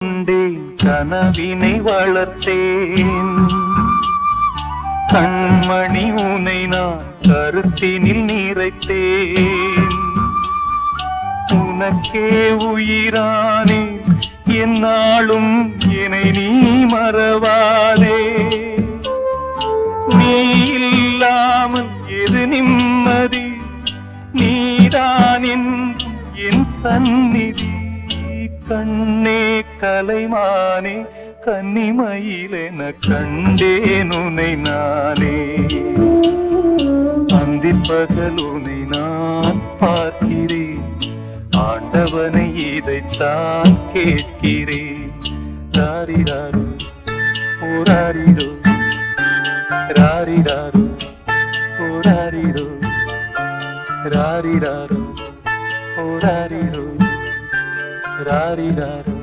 கண்டேன் கனவினை வளர்த்தேன் கண்மணி உனை நான் கருத்தினில் நிறைத்தேன் உனக்கே உயிரானே என்னாலும் என்னை நீ மறவாதே நீ இல்லாமல் எது நிம்மதி நீதான் என் சந்நிதி கண்ணே கலைமானே கன்னிமயிலென கண்டேன் உனை நானே அந்திப்பகல் உனை நான் பார்க்கிறேன் ஆண்டவனை இதைத்தான் கேட்கிறேன் ராரிராரோ ஓராரிரோ ராரிராரோ ஓராரிரோ ராரிராரோ ஓராரிரோ ராரிராரோ